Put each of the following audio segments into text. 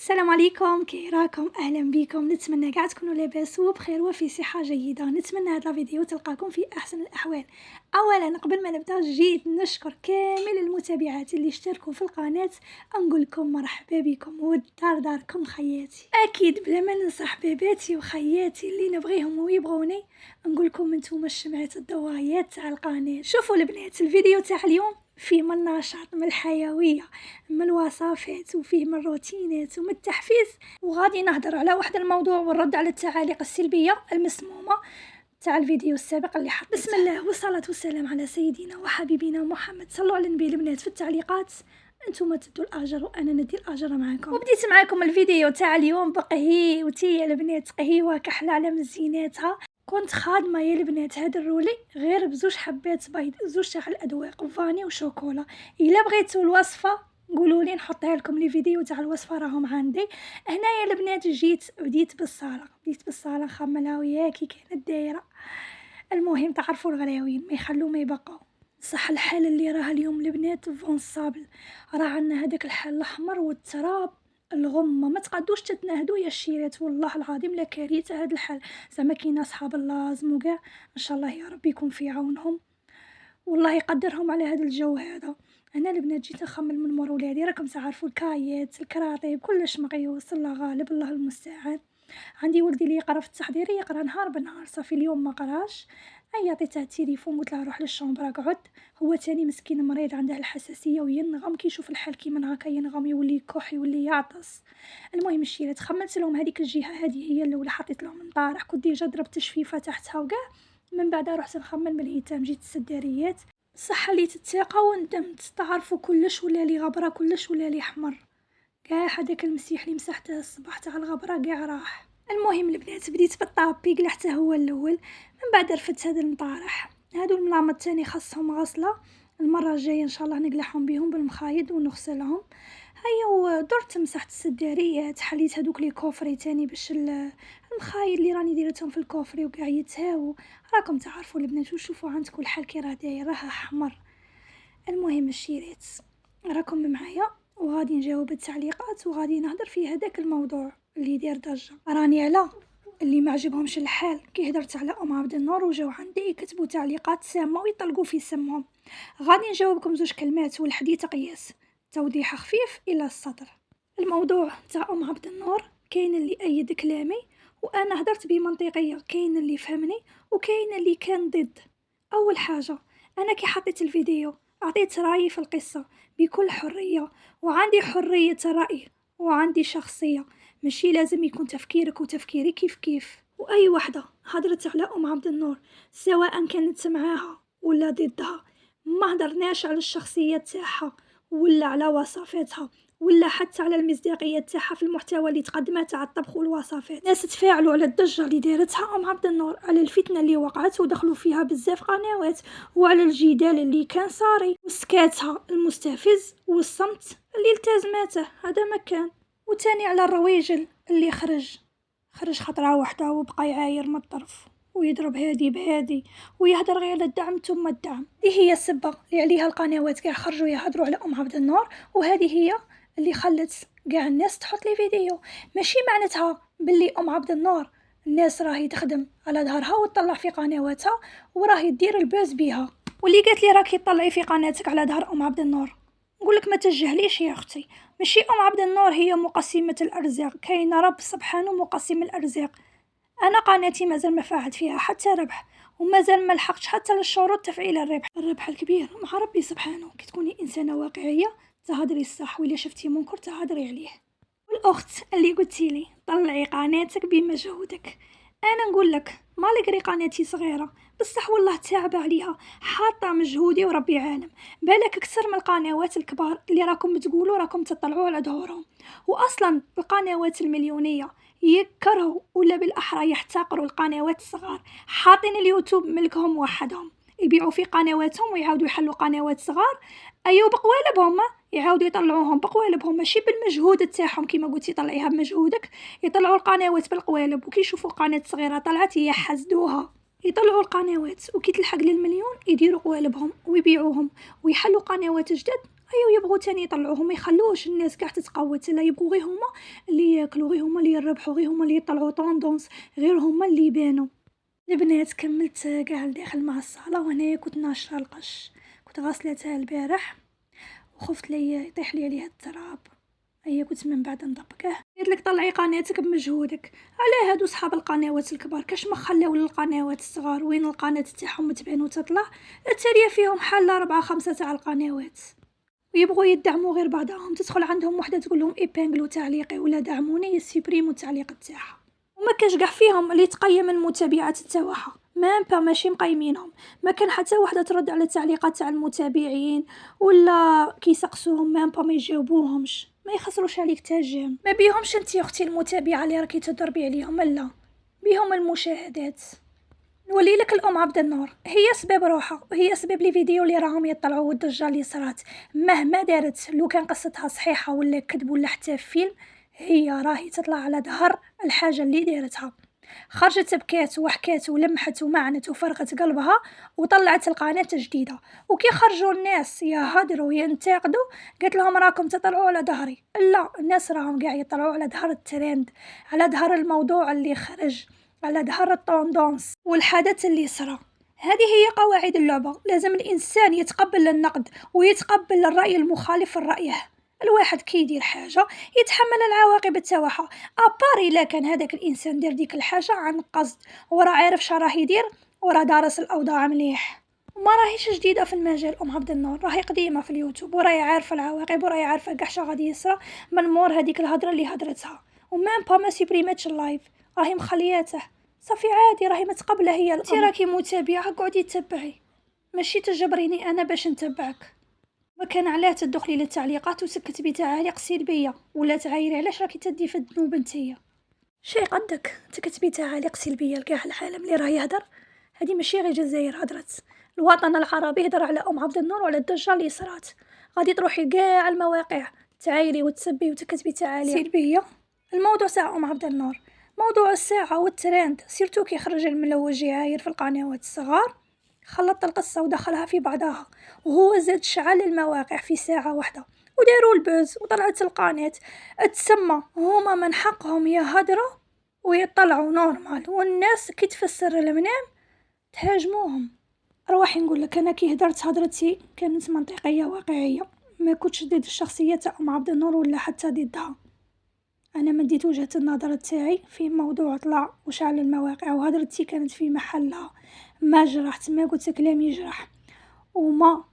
السلام عليكم، كي راكم؟ اهلا بكم. نتمنى قاع تكونوا لاباس وبخير وفي صحه جيده. نتمنى هذا الفيديو تلقاكم في احسن الاحوال. اولا قبل ما نبدا جيت نشكر كامل المتابعات اللي اشتركوا في القناه، نقول لكم مرحبا بكم والدار داركم خياتي. اكيد بلا ما ننسى حبيباتي وخياتي اللي نبغيهم ويبغوني، نقول لكم انتم الشمعات الضوايات تاع القناه. شوفوا البنات، الفيديو تاع اليوم فيه من النشاط، من الحيويه، من الوصفات، وفيه من الروتينات ومن التحفيز. وغادي نهضر على واحد الموضوع ونرد على التعاليق السلبيه المسمومه تاع الفيديو السابق اللي حطيته. بسم الله والصلاه والسلام على سيدنا وحبيبنا محمد. صلوا على النبي. البنات في التعليقات انتم تدوا الاجر وانا ندي الاجر معكم. وبديت معكم الفيديو تاع اليوم بقهيوتي يا البنات، قهيوه كحله على مزيناتها. كنت خادمه يا البنات هاد الرولي غير بزوج حبات بيض، زوج تاع الاذواق فاني وشوكولا. الا بغيتوا الوصفه قولوا لي نحطها لكم. لي فيديو تاع الوصفه راهم عندي هنايا البنات. جيت بديت بالصاله نخملها وياك كي كانت دايره. المهم تعرفوا الغراوين ما يخلو ما يبقوا. صح الحال اللي راه اليوم البنات فونصابل، راه عندنا هذاك الحال الاحمر والتراب الغمه، ما تقدوش تتنهدوا يا الشيرات. والله العظيم لا كارثه هذا الحال. زعما كاين اصحاب اللازم وكاع، ان شاء الله يا رب يكون في عونهم والله يقدرهم على هذا الجو هذا. انا البنات جيت نخمل من مور ولادي، راكم تعرفوا الكايات الكراطيب كلش مقيوس، الله غالب الله المستعان. عندي ولدي اللي يقرا في التحضيري يقرا نهار بنهار، صافي اليوم ما قراش. اي عطيته التليفون قلت له روح للشومبر اقعد. هو تاني مسكين مريض عنده الحساسيه وينغم، كي يشوف الحال كيما هكا ينغم يولي يكح يولي يعطس. المهم الشيرات خملت لهم هذيك الجهه، هذه هي الاولى حطيت لهم نطارح، كنت ديجا ضربت تشفيفه تحتها وكاع. من بعد رحت نخمل من الهيتام، جيت السداريات صح اللي تتساقى وندمت. تعرفوا كلش ولا لي غبره، كلش ولا لي حمر كاع. هذاك المسيح اللي مسحته الصباح تاع الغبره كاع راح. المهم البنات بديت بالطابي قلعته هو الاول، من بعد رفدت هذا المطارح. هادو الملامط تاني خاصهم غسله، المره الجايه ان شاء الله نقلعهم بهم بالمخايد ونغسلهم. هيا درت مسحت السداريات، حليت هذوك لي كوفري تاني باش المخايد اللي راني ديرتهم في الكوفري وكاع يتهاو. راكم تعرفوا البنات وشوفوا عندكم الحال كي راه داير راه احمر. المهم الشيرات راكم معايا وغادي نجاوب التعليقات وغادي نهضر في هذاك الموضوع اللي داير ضجه. راني على اللي ما عجبهمش الحال كي هدرت على عبد النور وجاو عندي يكتبوا تعليقات سامه ويطلقوا في سمهم. غادي نجاوبكم زوج كلمات والحديث قياس، توضيح خفيف الى السطر. الموضوع تاع عبد النور كاين اللي ايد كلامي وانا هدرت بمنطقيه، كاين اللي فهمني وكاين اللي كان ضد. اول حاجه انا كي حطيت الفيديو أعطيت رأيي في القصة بكل حرية، وعندي حرية رأي وعندي شخصية، ماشي لازم يكون تفكيرك وتفكيري كيف كيف. وأي وحدة هضرت على عبد النور سواء كانت معاها ولا ضدها، ما هضرناش على الشخصية تاعها ولا على وصفاتها ولا حتى على المصداقيه تاعها في المحتوى اللي تقدمه تاع الطبخ والوصفات. ناس تفاعلوا على الضجه اللي دارتها عبد النور، على الفتنه اللي وقعت ودخلوا فيها بزاف قنوات، وعلى الجدال اللي كان صاري، وسكاتها المستفز والصمت اللي التزماته هذا ما كان. وتاني على الرويجل اللي خرج خطره واحده وبقى يعاير من الطرف ويضرب هادي بهادي ويهدر غير على الدعم ثم الدعم. دي هي السبه اللي عليها القنوات كاع خرجوا يهضروا على عبد النور، وهذه هي اللي خلت كاع الناس تحط لي فيديو. ماشي معناتها باللي عبد النور الناس راهي تخدم على ظهرها وتطلع في قنواتها وراهي تدير البوز بيها. واللي قالت لي راكي تطلعي في قناتك على ظهر عبد النور، نقول لك ما تجهليش يا اختي. ماشي عبد النور هي مقسمه الارزاق، كاين رب سبحانه مقسم الارزاق. انا قناتي مازال ما فاعلت فيها حتى ربح، ومازال ما لحقتش حتى للشروط تفعيل الربح الكبير مع ربي سبحانه. كي تكوني انسانه واقعيه تهضري الصح، ولا شفتي منكر تهضري عليه. والاخت اللي قلتي لي طلعي قناتك بمجهودك، انا نقول لك ما لقري قناتي صغيره بصح والله تعب عليها، حاطه مجهودي وربي عالم. بالك اكثر من القنوات الكبار اللي راكم تقولوا راكم تطلعوا على ظهورهم. واصلا القنوات المليونيه يكرهوا ولا بالاحرى يحتقروا القنوات الصغار، حاطين اليوتيوب ملكهم وحدهم، يبيعوا في قنواتهم ويعاودوا يحلوا قنوات صغار. ايوه بقوالبهم يعاودوا يطلعوهم بقوالبهم، ماشي بالمجهود تاعهم كيما قلتي طلعيها بمجهودك. يطلعوا القنوات بالقوالب، وكي يشوفوا قناه صغيره طلعت يحسدوها. يطلعوا القنوات وكي تلحق للمليون يديروا قوالبهم ويبيعوهم ويحلوا قنوات جدد. ايوا يبغوا تاني يطلعوهم، ما يخلوش الناس كاع تتقوت، لا يبغوا غير هما اللي ياكلوا، غير هما اللي يربحوا، غير هما اللي يطلعوا طوندونس، غير هما اللي يبانوا. البنات كملت كاع لداخل مع الصاله، وهنايا كنت ناشره القش، كنت غاسلتها البارح وخفت لي يطيح لي عليها التراب. هي كنت من بعد نطبقه. قلت لك طلعي قناتك بمجهودك. على هادو صحاب القنوات الكبار كاش ما خلاو للقنوات الصغار وين القناه تاعهم تبان وتطلع، التاليه فيهم حال 4 5 تاع القنوات، ويبغوا يدعموا غير بعضهم. تدخل عندهم وحده تقول لهم ايبانغلو تعليقي ولا دعموني، يسيبريمو التعليق تاعها. وما كاش كاع فيهم اللي تقيم المتابعات تاعها، با ماشي مقيمينهم. ما كان حتى وحده ترد على التعليقات تاع المتابعين، ولا كيسقسوهم با ما يجاوبوهمش. ما يخسروش عليك تاجم، ما بيهمش انتي اختي المتابعه اللي راكي تضربي عليهم، لا بيهم المشاهدات. نولي لك الام عبد النور، هي سبب روحها وهي سبب لي فيديو اللي راهم يطلعوا والضجه اللي صرات. مهما دارت، لو كان قصتها صحيحه ولا كذب ولا حتى فيلم، هي راهي تطلع على ظهر الحاجه اللي دارتها. خرجت بكات وحكات ولمحت ومعنت وفرغت قلبها وطلعت القناه جديده. وكي خرجوا الناس يهدروا ينتقدوا، قلت لهم راكم تطلعوا على ظهري. لا، الناس راهم قاع يطلعوا على ظهر الترند، على ظهر الموضوع اللي خرج، على ظهر الطوندونس والحدث اللي صرا. هذه هي قواعد اللعبة. لازم الإنسان يتقبل النقد ويتقبل الرأي المخالف لرأيه. الواحد كي يدير حاجة يتحمل العواقب تاعها، ابار الا كان هذاك الانسان دار ديك الحاجة عن قصد وراه عارف شراه يدير وراه دارس الاوضاع مليح. وما راهيش جديدة في المجال ام عبد النور، راهي قديمة في اليوتيوب وراهي عارفة العواقب وراهي عارفة كاع شا غادي يصرى من مور هذيك الهضرة اللي هدرتها. ومام با ما سيبريماتش اللايف، راهي مخلياته صافي عادي، راهي متقبله. هي انت راكي متابعه قعدي تتبعي، ماشي تجبريني انا باش نتبعك. ما كان علاه تدخلي للتعليقات وتكتبي تعاليق سلبيه ولا تعايري علاش راكي تدي في الذنوب نتيا. شي قدك تكتبي تعاليق سلبيه لكاع العالم اللي راه يهدر؟ هذه ماشي غير الجزائر هدرت، الوطن العربي هدر على ام عبد النور وعلى الضجه اللي صرات. غادي تروحي كاع المواقع تعايري وتسبي وتكتبي تعاليق سلبيه. الموضوع ساعه ام عبد النور، موضوع الساعه والترند، سيرتو كي خرج الملوج يعاير في القنوات الصغار، خلط القصه ودخلها في بعضها، وهو زاد شعل المواقع في ساعه واحده وداروا البوز وطلعت القناه. تسمى هما من حقهم يهدروا ويطلعوا نورمال، والناس كي تفسر المنام تهاجموهم. روحي نقول لك، انا كي هدرت هضرتي كانت منطقيه واقعيه، ما كنتش ضد الشخصيه تاع ام عبد النور ولا حتى ضدها. انا مديت وجهه النظر تاعي في موضوع طلع وشعل المواقع، وهضرتي كانت في محلها، ما جرحت، ما قلت كلام يجرح، وما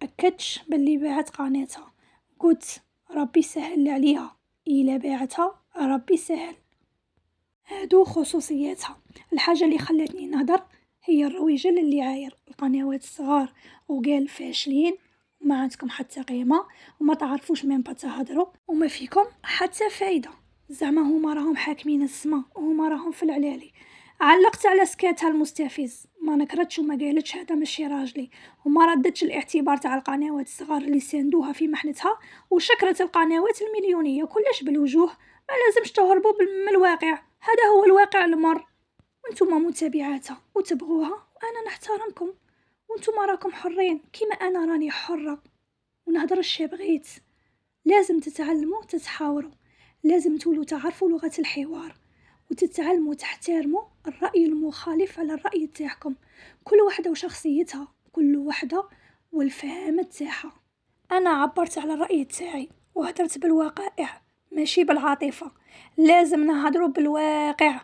اكدش باللي باعت قناتها. قلت ربي سهل عليها، الا باعتها ربي سهل. هادو خصوصياتها. الحاجه اللي خلاتني نهضر هي الرويجل اللي عاير القنوات الصغار وقال فاشلين وما عندكم حتى قيمه وما تعرفوش مين تهضروا وما فيكم حتى فايده. زعما هما راهم حاكمين السما وهما راهم في العلالي. علقت على سكاتها المستفز، ما نكرتش وما قالتش هذا ماشي راجلي، وما ردتش الاعتبار تاع القنوات الصغار اللي ساندوها في محنتها، وشكرت القنوات المليونيه كلش بالوجوه. ما لازمش تهربوا من الواقع، هذا هو الواقع المر، وانتم متابعاتها وتبغوها وانا نحترمكم، وانتم راكم حرين كيما انا راني حره ونهضر الشي بغيت. لازم تتعلموا تتحاوروا، لازم تولوا تعرفوا لغه الحوار وتتعلموا تحترموا الرأي المخالف على الرأي تاعكم. كل وحدة وشخصيتها، كل وحدة والفهم تاعها. أنا عبرت على الرأي تاعي وهدرت بالوقائع ماشي بالعاطفة. لازم نهضروا بالواقع.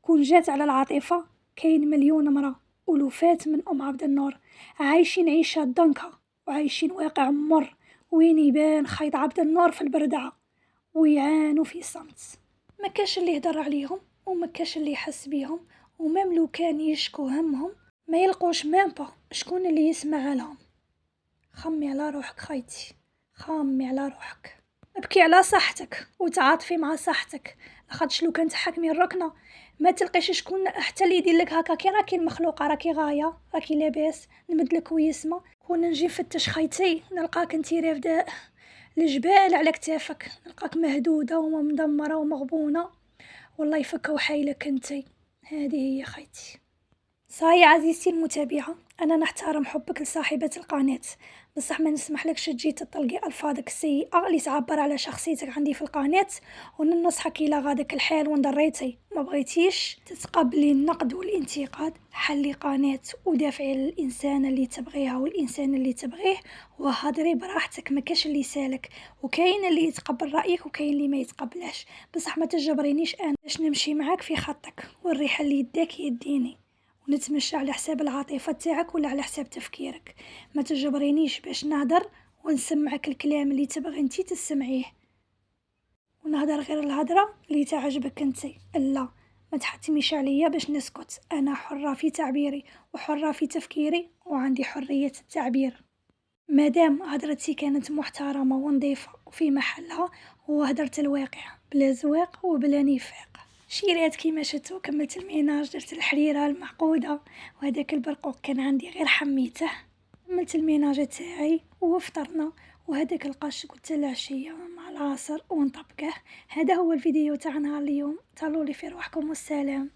كون جات على العاطفة كاين مليون مرة ألوفات من أم عبد النور عايشين عيشة ضنكة وعايشين واقع مر وين يبان خيط عبد النور في البردعة ويعانوا في صمت. ما كاش اللي يهدر عليهم وما كاش اللي يحس بيهم، ومام لو كان يشكو همهم ما يلقوش مامبا شكون اللي يسمع لهم. خمي على روحك خيتي، خمي على روحك، ابكي على صحتك وتعاطفي مع صحتك، لاخاطش لو كانت حاكمي الركنه ما تلقيش شكون حتى اللي يدير لك هكا. كي راكي المخلوقه راكي غايه راكي لاباس نمدلك ويسمع كون نجي نفتش خيتي نلقاك انتي رافده الجبال على كتافك، نلقاك مهدوده ومدمره ومغبونه والله يفك وحايلك انتي. هذه هي خيتي. صاي عزيزتي المتابعة، أنا نحترم حبك لصاحبة القناة، بصح ما نسمحلكش تجي تطلقي ألفاظك السيئة اللي تعبر على شخصيتك عندي في القناة، وننصحك إلا غاداك الحال وندريتي ما بغيتيش تتقبلي النقد والانتقاد، حلي قناة ودافعي على الإنسان اللي تبغيها والإنسان اللي تبغيه، وهضري براحتك، ما كاش اللي سالك، وكاين اللي يتقبل رأيك وكاين اللي ما يتقبلهش، بصح ما تجبرينيش أنا باش نمشي معاك في خطك، والريحة اللي يداك يديني، ونتمشى على حساب العاطفة تاعك ولا على حساب تفكيرك. ما تجبرينيش باش نهدر ونسمعك الكلام اللي تبغي انتي تسمعيه، ونهدر غير الهدرة اللي تعجبك انتي. لا، ما تحتميش عليا باش نسكت، انا حرة في تعبيري وحرة في تفكيري وعندي حرية التعبير. مادام هدرتي كانت محترمة ونظيفة وفي محلها، وهدرت الواقع بلا زواق وبلا نفاق. شيرات كيما شتو، كملت الميناج، درت الحريرة المعقودة، وهداك البرقوق كان عندي غير حميته. كملت الميناج تاعي وفطرنا، وهداك القش قلت العشية مع العصر ونطبقه. هذا هو الفيديو تاع نهار اليوم، تهلولي في روحكم والسلام.